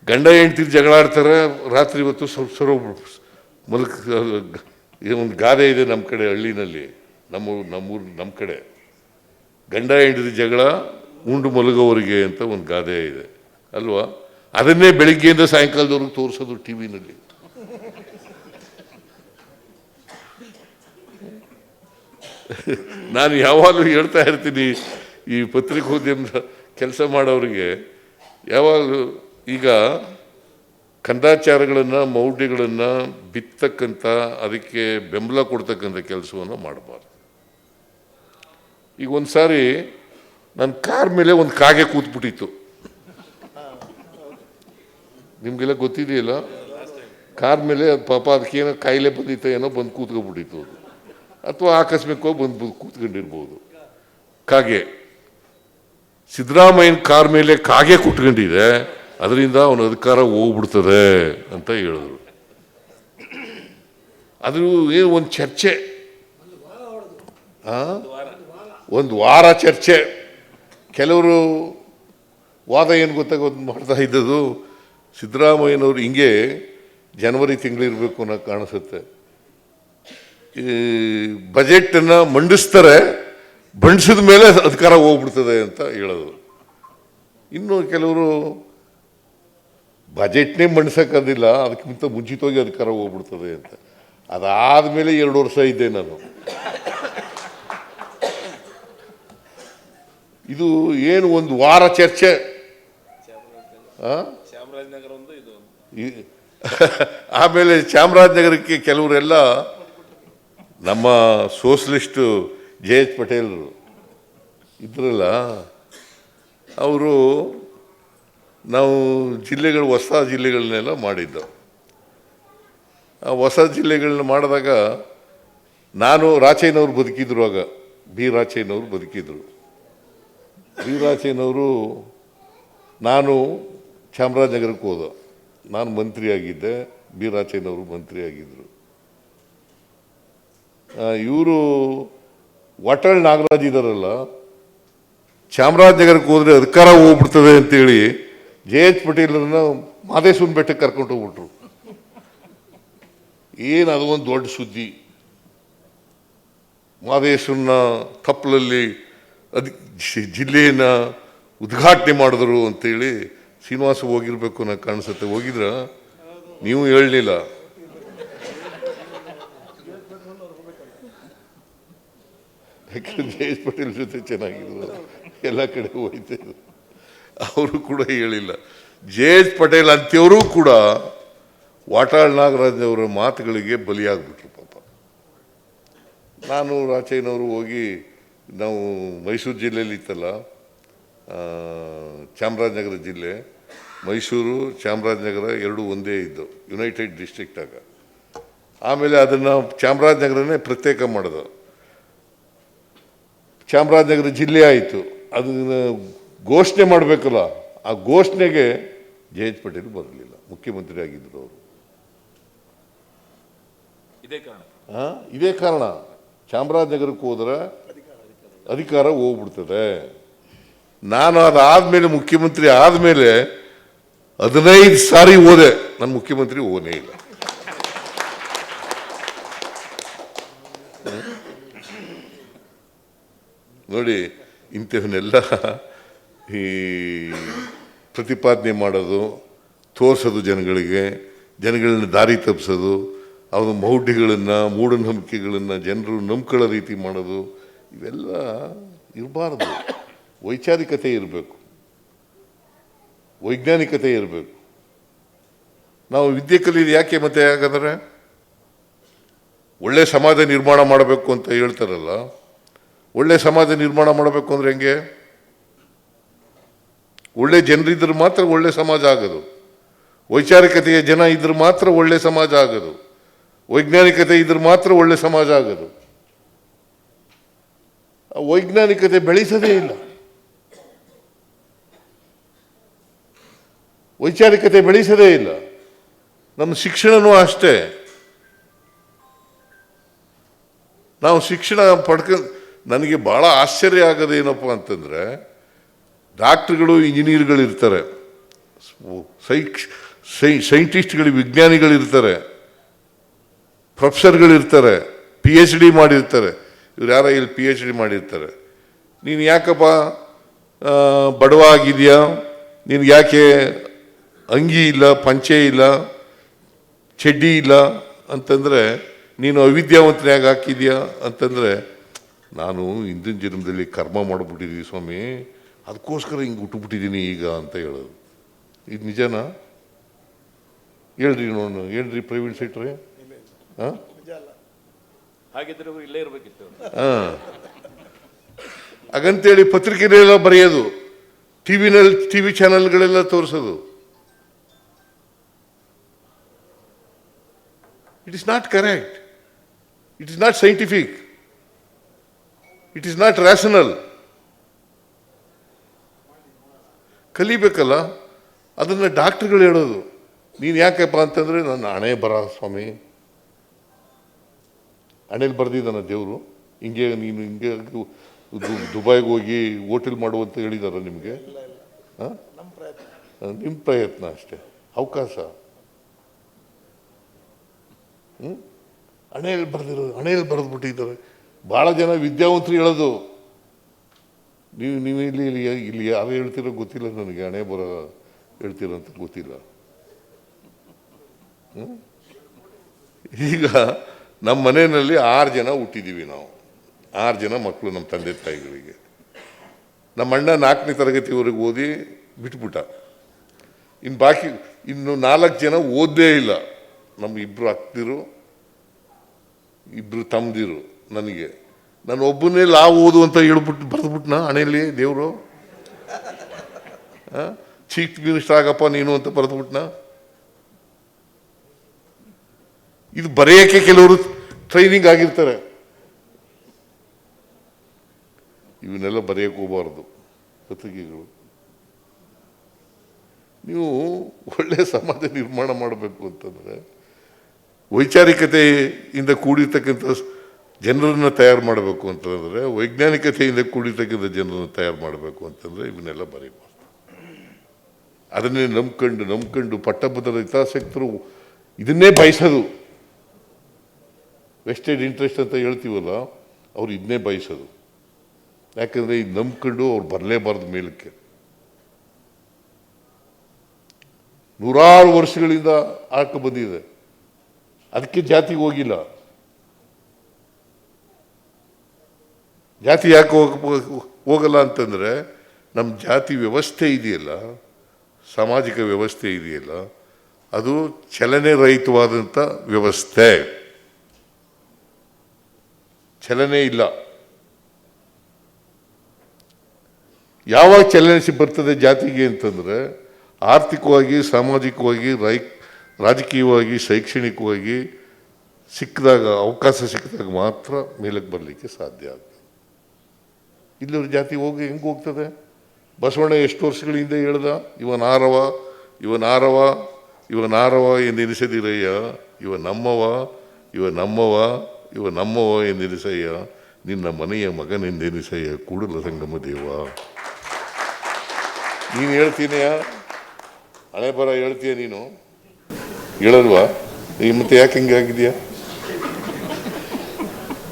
ಗಂಡ ಹೆಂಡ್ತಿರು ಜಗಳ ಆಡ್ತಾರೆ, ರಾತ್ರಿ ಹೊತ್ತು ಸ್ವಲ್ಪ ಒಂದು ಗಾದೆ ಇದೆ ನಮ್ಮ ಕಡೆ ಹಳ್ಳಿನಲ್ಲಿ, ನಮ್ಮ ಕಡೆ ಗಂಡ ಹೆಂಡತಿ ಜಗಳ ಉಂಡು ಮಲಗೋವರಿಗೆ ಅಂತ ಒಂದು ಗಾದೆ ಇದೆ ಅಲ್ವಾ? ಅದನ್ನೇ ಬೆಳಿಗ್ಗೆಯಿಂದ ಸಾಯಂಕಾಲದವರೆಗೂ ತೋರಿಸೋದು ಟಿ ವಿನಲ್ಲಿ. ನಾನು ಯಾವಾಗಲೂ ಹೇಳ್ತಾ ಇರ್ತೀನಿ ಈ ಪತ್ರಿಕೋದ್ಯಮ ಕೆಲಸ ಮಾಡೋರಿಗೆ, ಯಾವಾಗಲೂ ಈಗ ಕಂದಾಚಾರಗಳನ್ನು ಮೌಢ್ಯಗಳನ್ನು ಬಿತ್ತಕ್ಕಂಥ, ಅದಕ್ಕೆ ಬೆಂಬಲ ಕೊಡ್ತಕ್ಕಂಥ ಕೆಲಸವನ್ನು ಮಾಡಬಾರ್ದು. ಈಗ ಒಂದು ಸಾರಿ ನನ್ನ ಕಾರ್ ಮೇಲೆ ಒಂದು ಕಾಗೆ ಕೂತ್ಬಿಟ್ಟಿತ್ತು, ನಿಮಗೆಲ್ಲ ಗೊತ್ತಿದೆಯಲ್ಲ, ಕಾರ್ ಮೇಲೆ ಪಾಪ ಅದಕ್ಕೇನೋ ಕಾಯಿಲೆ ಬಂದಿತ್ತು, ಏನೋ ಬಂದು ಕೂತ್ಕೊಬಿಟ್ಟಿತ್ತು ಅದು, ಅಥವಾ ಆಕಸ್ಮಿಕವಾಗಿ ಬಂದು ಕೂತ್ಕೊಂಡಿರ್ಬೋದು. ಕಾಗೆ, ಸಿದ್ದರಾಮಯ್ಯನ ಕಾರ್ ಮೇಲೆ ಕಾಗೆ ಕೂತ್ಕೊಂಡಿದೆ, ಅದರಿಂದ ಅವನ ಅಧಿಕಾರ ಹೋಗ್ಬಿಡ್ತದೆ ಅಂತ ಹೇಳಿದ್ರು. ಅದು ಏನು ಒಂದು ಚರ್ಚೆ, ಒಂದು ವಾರ ಚರ್ಚೆ. ಕೆಲವರು ವಾದ ಏನು ಗೊತ್ತಾಗೋದು ಮಾಡ್ತಾ ಇದ್ದದ್ದು, ಸಿದ್ದರಾಮಯ್ಯನವ್ರು ಹಿಂಗೆ ಜನವರಿ ತಿಂಗಳಿರಬೇಕು ಅನ್ನೋ ಕಾಣಿಸುತ್ತೆ, ಈ ಬಜೆಟನ್ನು ಮಂಡಿಸ್ತಾರೆ, ಮಂಡಿಸಿದ ಮೇಲೆ ಅಧಿಕಾರ ಹೋಗ್ಬಿಡ್ತದೆ ಅಂತ ಹೇಳೋದು. ಇನ್ನು ಕೆಲವರು ಬಜೆಟ್ನೇ ಮಂಡಿಸೋಕ್ಕಾದಿಲ್ಲ, ಅದಕ್ಕಿಂತ ಮುಂಚಿತವಾಗಿ ಅಧಿಕಾರ ಹೋಗ್ಬಿಡ್ತದೆ ಅಂತ. ಅದಾದಮೇಲೆ 2 ವರ್ಷ ಇದ್ದೆ ನಾನು. ಇದು ಏನು ಒಂದು ವಾರ ಚರ್ಚೆ. ಆಮೇಲೆ ಚಾಮರಾಜನಗರಕ್ಕೆ ಕೆಲವರೆಲ್ಲ ನಮ್ಮ ಸೋಷಲಿಸ್ಟು JH ಪಟೇಲರು ಇದ್ರಲ್ಲ, ಅವರು ನಾವು ಹೊಸ ಜಿಲ್ಲೆಗಳನ್ನೆಲ್ಲ ಮಾಡಿದ್ದು. ಆ ಹೊಸ ಜಿಲ್ಲೆಗಳನ್ನ ಮಾಡಿದಾಗ ನಾನು ರಾಚಯ್ಯನವ್ರು ಬದುಕಿದ್ರು, ಆಗ ಬಿ ರಾಚಯ್ಯನವ್ರು ಬದುಕಿದ್ರು. ಬಿ ರಾಚಯ್ಯನವರು, ನಾನು ಚಾಮರಾಜನಗರಕ್ಕೆ ಹೋದ, ನಾನು ಮಂತ್ರಿ ಆಗಿದ್ದೆ, ಬಿ ರಾಚಯ್ಯನವರು ಮಂತ್ರಿ ಆಗಿದ್ದರು. ಇವರು ವಾಟಾಳ್ ನಾಗರಾಜ್ ಇದ್ದಾರಲ್ಲ, ಚಾಮರಾಜನಗರಕ್ಕೆ ಹೋದರೆ ಅಧಿಕಾರ ಹೋಗ್ಬಿಡ್ತದೆ ಅಂತೇಳಿ JH ಪಟೇಲರನ್ನ ಮಾದೇಶ್ವರನ ಬೆಟ್ಟಕ್ಕೆ ಕರ್ಕೊಂಡು ಹೋಗ್ಬಿಟ್ರು. ಏನು ಅದು ಒಂದು ದೊಡ್ಡ ಸುದ್ದಿ. ಮಾದೇಶ್ವರನ ತಪ್ಪಲಲ್ಲಿ ಜಿಲ್ಲೆಯನ್ನು ಉದ್ಘಾಟನೆ ಮಾಡಿದ್ರು ಅಂತೇಳಿ ಶ್ರೀನಿವಾಸ ಹೋಗಿರ್ಬೇಕು ಅನ್ನೋ ಕಾಣಿಸುತ್ತೆ. ಹೋಗಿದ್ರ? ನೀವು ಹೇಳಲಿಲ್ಲ. ಯಾಕಂದ್ರೆ JH ಪಟೇಲ್ ಜೊತೆ ಚೆನ್ನಾಗಿದ್ರು, ಎಲ್ಲ ಕಡೆ ಹೋಯ್ತಿದ್ರು. ಅವರು ಕೂಡ ಹೇಳಿಲ್ಲ. JH ಪಟೇಲ್ ಅಂಥವರು ಕೂಡ ವಾಟಾಳ್ ನಾಗರಾಜ್ನವರ ಮಾತುಗಳಿಗೆ ಬಲಿಯಾಗ್ಬಿಟ್ರು ಪಾಪ. ನಾನು ರಾಚಯ್ಯನವರು ಹೋಗಿ, ನಾವು ಮೈಸೂರು ಜಿಲ್ಲೆಯಲ್ಲಿ ಇತ್ತಲ್ಲ, ಚಾಮರಾಜನಗರ ಜಿಲ್ಲೆ, ಮೈಸೂರು ಚಾಮರಾಜನಗರ ಎರಡು ಒಂದೇ ಇದ್ದು, ಯುನೈಟೆಡ್ ಡಿಸ್ಟ್ರಿಕ್ಟ್ ಆಗ. ಆಮೇಲೆ ಅದನ್ನು ಚಾಮರಾಜನಗರನೇ ಪ್ರತ್ಯೇಕ ಮಾಡೋದು, ಚಾಮರಾಜನಗರ ಜಿಲ್ಲೆ ಆಯಿತು. ಅದನ್ನು ಘೋಷಣೆ ಮಾಡಬೇಕಲ್ಲ, ಆ ಘೋಷಣೆಗೆ JH ಪಟೇಲ್ ಬರಲಿಲ್ಲ, ಮುಖ್ಯಮಂತ್ರಿ ಆಗಿದ್ದರು ಅವರು. ಇದೇ ಕಾರಣ ಚಾಮರಾಜನಗರಕ್ಕೆ ಹೋದ್ರೆ ಅಧಿಕಾರ ಹೋಗ್ಬಿಡ್ತದೆ. ನಾನು ಅದಾದಮೇಲೆ ಮುಖ್ಯಮಂತ್ರಿ ಆದಮೇಲೆ 15 ಸಾರಿ ಹೋದೆ, ನಾನು ಮುಖ್ಯಮಂತ್ರಿ ಹೋಗೇ ಇಲ್ಲ. ನೋಡಿ, ಇಂಥವನ್ನೆಲ್ಲ ಈ ಪ್ರತಿಪಾದನೆ ಮಾಡೋದು, ತೋರಿಸೋದು, ಜನಗಳನ್ನ ದಾರಿ ತಪ್ಪಿಸೋದು, ಅವರ ಮೌಢ್ಯಗಳನ್ನು, ಮೂಢನಂಬಿಕೆಗಳನ್ನು ಜನರು ನಂಬ್ಕೊಳ್ಳೋ ರೀತಿ ಮಾಡೋದು, ಇವೆಲ್ಲ ಇರಬಾರ್ದು. ವೈಚಾರಿಕತೆ ಇರಬೇಕು, ವೈಜ್ಞಾನಿಕತೆ ಇರಬೇಕು. ನಾವು ವಿದ್ಯೆ ಕಲಿಯೋದು ಯಾಕೆ ಮತ್ತೆ? ಹಾಗಾದರೆ ಒಳ್ಳೆ ಸಮಾಜ ನಿರ್ಮಾಣ ಮಾಡಬೇಕು ಅಂತ ಹೇಳ್ತಾರಲ್ಲ, ಒಳ್ಳೆ ಸಮಾಜ ನಿರ್ಮಾಣ ಮಾಡಬೇಕು ಅಂದರೆ ಹೆಂಗೆ? ಒಳ್ಳೆ ಜನರಿದ್ರೆ ಮಾತ್ರ ಒಳ್ಳೆ ಸಮಾಜ ಆಗೋದು. ವೈಚಾರಿಕತೆಯ ಜನ ಇದ್ರೆ ಮಾತ್ರ ಒಳ್ಳೆ ಸಮಾಜ ಆಗೋದು. ವೈಜ್ಞಾನಿಕತೆ ಇದ್ರೆ ಮಾತ್ರ ಒಳ್ಳೆ ಸಮಾಜ ಆಗೋದು. ವೈಜ್ಞಾನಿಕತೆ ಬೆಳೆಸೋದೇ ಇಲ್ಲ, ವೈಚಾರಿಕತೆ ಬೆಳೆಸೋದೇ ಇಲ್ಲ. ನಮ್ಮ ಶಿಕ್ಷಣನೂ ಅಷ್ಟೇ. ನಾವು ಶಿಕ್ಷಣ ನನಗೆ ಭಾಳ ಆಶ್ಚರ್ಯ ಆಗೋದೇನಪ್ಪ ಅಂತಂದರೆ, ಡಾಕ್ಟ್ರುಗಳು, ಇಂಜಿನಿಯರ್ಗಳು ಇರ್ತಾರೆ, ಸೈಂಟಿಸ್ಟ್ಗಳು, ವಿಜ್ಞಾನಿಗಳಿರ್ತಾರೆ, ಪ್ರೊಫೆಸರ್ಗಳಿರ್ತಾರೆ, PhD ಮಾಡಿರ್ತಾರೆ. ಇವ್ರು ಯಾರ ಇಲ್ಲಿ PhD ಮಾಡಿರ್ತಾರೆ. ನೀನು ಯಾಕಪ್ಪ ಬಡವ ಆಗಿದೆಯಾ, ನಿನ್ಗೆ ಯಾಕೆ ಅಂಗಿ ಇಲ್ಲ, ಪಂಚೆ ಇಲ್ಲ, ಚಡ್ಡಿ ಇಲ್ಲ ಅಂತಂದರೆ, ನೀನು ಅವಿದ್ಯಾವಂತನಾಗ ಹಾಕಿದ್ಯಾ ಅಂತಂದರೆ, ನಾನು ಹಿಂದಿನ ಜನ್ಮದಲ್ಲಿ ಕರ್ಮ ಮಾಡಿಬಿಟ್ಟಿದ್ದೀನಿ ಸ್ವಾಮಿ, ಅದಕ್ಕೋಸ್ಕರ ಹಿಂಗೆ ಹುಟ್ಟುಬಿಟ್ಟಿದ್ದೀನಿ ಈಗ ಅಂತ ಹೇಳೋದು. ಇದು ನಿಜನಾ? ಹೇಳ್ರಿ ನೋಡೋಣ, ಹೇಳ್ರಿ ಪ್ರವೀಣ್ ಸೆಟ್ರೆ. ಹಾಂ, ಹಾಗಿದ್ರೆ ಇಲ್ಲೇ ಇರಬೇಕಿತ್ತು. ಹಾಂ, ಹಾಗಂತೇಳಿ ಪತ್ರಿಕೆಗಳೆಲ್ಲ ಬರೆಯೋದು, TV ಚಾನಲ್ಗಳೆಲ್ಲ ತೋರಿಸೋದು. It is not correct, it is not scientific, it is not rational. ಕಲಿಬೇಕಲ್ಲ, ಅದನ್ನು ಡಾಕ್ಟ್ರುಗಳು ಹೇಳೋದು. ನೀನು ಯಾಕಪ್ಪ ಅಂತಂದರೆ, ನನ್ನ ಹಣೆ ಬರ ಸ್ವಾಮಿ, ಹಣೆಯಲ್ಲಿ ಬರೆದಿದ್ದಾನ ದೇವರು, ಹಿಂಗೆ ನೀನು ಹಿಂಗೆ ದುಬೈಗೆ ಹೋಗಿ ಹೋಟೆಲ್ ಮಾಡುವಂತ ಹೇಳಿದಾರ ನಿಮಗೆ? ಹಾಂ, ನಿಮ್ಮ ಪ್ರಯತ್ನ ಅಷ್ಟೇ, ಅವಕಾಶ. ಹಣೆಯಲ್ಲಿ ಹಣೆಯಲ್ಲಿ ಬರೆದ್ಬಿಟ್ಟಿದ್ದಾರೆ. ಭಾಳ ಜನ ವಿದ್ಯಾವಂತರು ಹೇಳೋದು. ನೀವು ಇಲ್ಲಿ ಯಾರು ಹೇಳ್ತಿರೋ ಗೊತ್ತಿಲ್ಲ ನನಗೆ, ಹಣೆ ಬರ ಹೇಳ್ತಿರೋ ಅಂತ ಗೊತ್ತಿಲ್ಲ. ಈಗ ನಮ್ಮ ಮನೆಯಲ್ಲಿ 6 ಜನ ಹುಟ್ಟಿದ್ದೀವಿ ನಾವು, 6 ಜನ ಮಕ್ಕಳು ನಮ್ಮ ತಂದೆ ತಾಯಿಗಳಿಗೆ. ನಮ್ಮ ಅಣ್ಣ 4ನೇ ತರಗತಿವರೆಗೆ ಓದಿ ಬಿಟ್ಬಿಟ್ಟ. ಬಾಕಿ ಇನ್ನು 4 ಜನ ಓದೇ ಇಲ್ಲ. ನಮ್ಮ 2 ಅಕ್ಕದಿರು, 2 ತಮ್ಮದಿರು. ನನಗೆ ನಾನು ಒಬ್ಬನೇ ಓದು ಅಂತ ಹೇಳ್ಬಿಟ್ಟು ಬರೆದ್ಬಿಟ್ನ ಹಣೆಯಲ್ಲಿ ದೇವರು. ಚೀಫ್ ಮಿನಿಸ್ಟರ್ ಆಗಪ್ಪ ನೀನು ಅಂತ ಬರೆದ್ಬಿಟ್ನ. ಇದು ಬರೆಯೋಕ್ಕೆ ಕೆಲವರು ಟ್ರೈನಿಂಗ್ ಆಗಿರ್ತಾರೆ. ಇವನ್ನೆಲ್ಲ ಬರೆಯೋಕ್ಕೆ ಹೋಗಬಾರ್ದು ಪತ್ರಿಕೆಗಳು. ನೀವು ಒಳ್ಳೆಯ ಸಮಾಜ ನಿರ್ಮಾಣ ಮಾಡಬೇಕು ಅಂತಂದರೆ, ವೈಚಾರಿಕತೆಯಿಂದ ಕೂಡಿರ್ತಕ್ಕಂಥ ಜನರನ್ನು ತಯಾರು ಮಾಡಬೇಕು ಅಂತಂದರೆ, ವೈಜ್ಞಾನಿಕತೆಯಿಂದ ಕೂಡಿರ್ತಕ್ಕಂಥ ಜನರನ್ನು ತಯಾರು ಮಾಡಬೇಕು ಅಂತಂದರೆ ಇವನ್ನೆಲ್ಲ ಬರೀಬಾರ್ದು. ಅದನ್ನೇ ನಂಬ್ಕೊಂಡು ಪಟ್ಟಭದ್ರ ಹಿತಾಸಕ್ತರು ಇದನ್ನೇ ಬಯಸೋದು. ವೆಸ್ಟೆಡ್ ಇಂಟ್ರೆಸ್ಟ್ ಅಂತ ಹೇಳ್ತೀವಲ್ಲ, ಅವ್ರು ಇದನ್ನೇ ಬಯಸೋದು. ಯಾಕಂದರೆ ಇದು ನಂಬ್ಕೊಂಡು ಅವ್ರು ಬರಲೇಬಾರ್ದು ಮೇಲಕ್ಕೆ. 100 ವರ್ಷಗಳಿಂದ ಹಾಕ ಬಂದಿದೆ, ಅದಕ್ಕೆ ಜಾತಿಗೆ ಹೋಗಿಲ್ಲ. ಜಾತಿ ಯಾಕೆ ಹೋಗಲ್ಲ ಅಂತಂದರೆ, ನಮ್ಮ ಜಾತಿ ವ್ಯವಸ್ಥೆ ಇದೆಯಲ್ಲ, ಸಾಮಾಜಿಕ ವ್ಯವಸ್ಥೆ ಇದೆಯಲ್ಲ, ಅದು ಚಲನೆ ರಹಿತವಾದಂಥ ವ್ಯವಸ್ಥೆ. ಚಲನೆ ಇಲ್ಲ. ಯಾವಾಗ ಚಲನೆ ಬರ್ತದೆ ಜಾತಿಗೆ ಅಂತಂದರೆ, ಆರ್ಥಿಕವಾಗಿ, ಸಾಮಾಜಿಕವಾಗಿ, ರಾಜಕೀಯವಾಗಿ, ಶೈಕ್ಷಣಿಕವಾಗಿ ಸಿಕ್ಕಿದಾಗ, ಅವಕಾಶ ಸಿಕ್ಕಿದಾಗ ಮಾತ್ರ ಮೇಲಕ್ಕೆ ಬರಲಿಕ್ಕೆ ಸಾಧ್ಯ ಆಗ್ತದೆ. ಇಲ್ಲವ್ರ ಜಾತಿ ಹೆಂಗೆ ಹೋಗ್ತದೆ? ಬಸವಣ್ಣ ಎಷ್ಟು ವರ್ಷಗಳ ಹಿಂದೆ ಹೇಳ್ದ, ಇವನಾರವ ಎಂದೆನಿಸದಿರಯ್ಯ, ಇವ ನಮ್ಮವ ಎಂದೆನಿಸಯ್ಯ, ನಿನ್ನ ಮನೆಯ ಮಗನೆಂದೆನಿಸಯ್ಯ, ಕೂಡಲ ಸಂಗಮ ದೇವ. ನೀನು ಹೇಳ್ತೀನಿಯಾ? ಹಣೆ ಬರ ಹೇಳ್ತೀಯ ನೀನು? ಹೇಳಲ್ವಾ? ಮತ್ತೆ ಯಾಕೆ ಹಿಂಗೆ ಆಗಿದೆಯಾ?